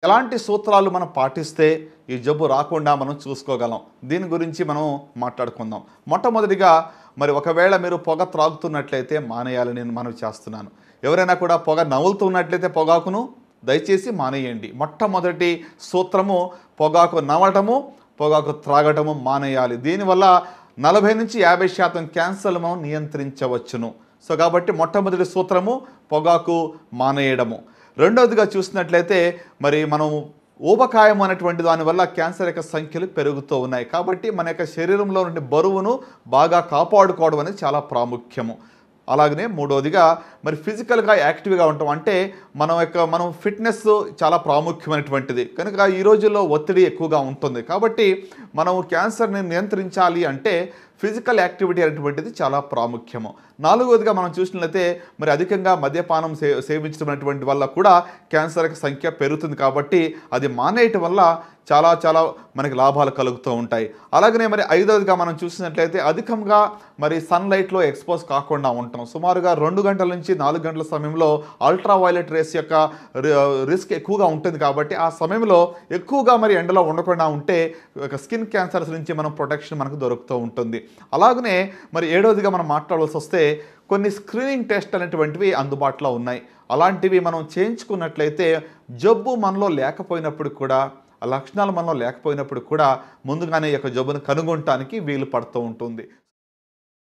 ఎలాంటి సూత్రాలు మనం పాటిస్తే ఈ జబ్బు రాకుండా మనం చూసుకోగలం? దీని గురించి మనం మాట్లాడుకుందాం. మొట్టమొదటిగా మరి ఒకవేళ మీరు పొగ త్రాగుతున్నట్లయితే మానేయాలని నేను మనవి చేస్తున్నాను. ఎవరైనా కూడా పొగ నములుతున్నట్లయితే పొగాకును దయచేసి మానేయండి. మొట్టమొదటి సూత్రము పొగాకు నమలటము, పొగాకు త్రాగటము మానేయాలి. దీనివల్ల 40 నుంచి 50% క్యాన్సర్లు మనం నియంత్రించవచ్చును. సో కాబట్టి మొట్టమొదటి సూత్రము పొగాకు మానేయడము. రెండవదిగా చూసినట్లయితే మరి మనం ఊబకాయం అనేటువంటి దానివల్ల క్యాన్సర్ యొక్క సంఖ్యలు పెరుగుతూ ఉన్నాయి. కాబట్టి మన యొక్క శరీరంలో నుండి బరువును బాగా కాపాడుకోవడం అనేది చాలా ప్రాముఖ్యము. అలాగనే మూడవదిగా మరి ఫిజికల్గా యాక్టివ్గా ఉంటాం. అంటే మనం ఫిట్నెస్ చాలా ప్రాముఖ్యమైనటువంటిది కనుక ఈ రోజుల్లో ఒత్తిడి ఎక్కువగా ఉంటుంది. కాబట్టి మనం క్యాన్సర్ని నియంత్రించాలి అంటే ఫిజికల్ యాక్టివిటీ అనేటువంటిది చాలా ప్రాముఖ్యము. నాలుగవదిగా మనం చూసినట్లయితే మరి అధికంగా మద్యపానం సేవించడం అనేటువంటి వల్ల కూడా క్యాన్సర్ యొక్క సంఖ్య పెరుగుతుంది. కాబట్టి అది మానేయటం వల్ల చాలా మనకి లాభాలు కలుగుతూ ఉంటాయి. అలాగనే మరి ఐదవదిగా మనం చూసినట్లయితే అధికంగా మరి సన్లైట్లో ఎక్స్పోజ్ కాకుండా ఉంటాం. సుమారుగా 2 గంటల నుంచి 4 గంటల సమయంలో అల్ట్రా వైలెట్ రేస్ యొక్క రిస్క్ ఎక్కువగా ఉంటుంది. కాబట్టి ఆ సమయంలో ఎక్కువగా మరి ఎండలో ఉండకుండా ఉంటే స్కిన్ క్యాన్సర్స్ నుంచి మనం ప్రొటెక్షన్ మనకు దొరుకుతూ ఉంటుంది. అలాగనే మరి ఏడవదిగా మనం మాట్లాడాల్సి వస్తే కొన్ని స్క్రీనింగ్ టెస్ట్ అనేటువంటివి అందుబాటులో ఉన్నాయి. అలాంటివి మనం చేయించుకున్నట్లయితే జబ్బు మనలో లేకపోయినప్పుడు కూడా లక్షణాలు మనలో లేకపోయినప్పుడు కూడా ముందుగానే ఈ యొక్క జబ్బును కనుగొనటానికి వీలు పడుతూ ఉంటుంది.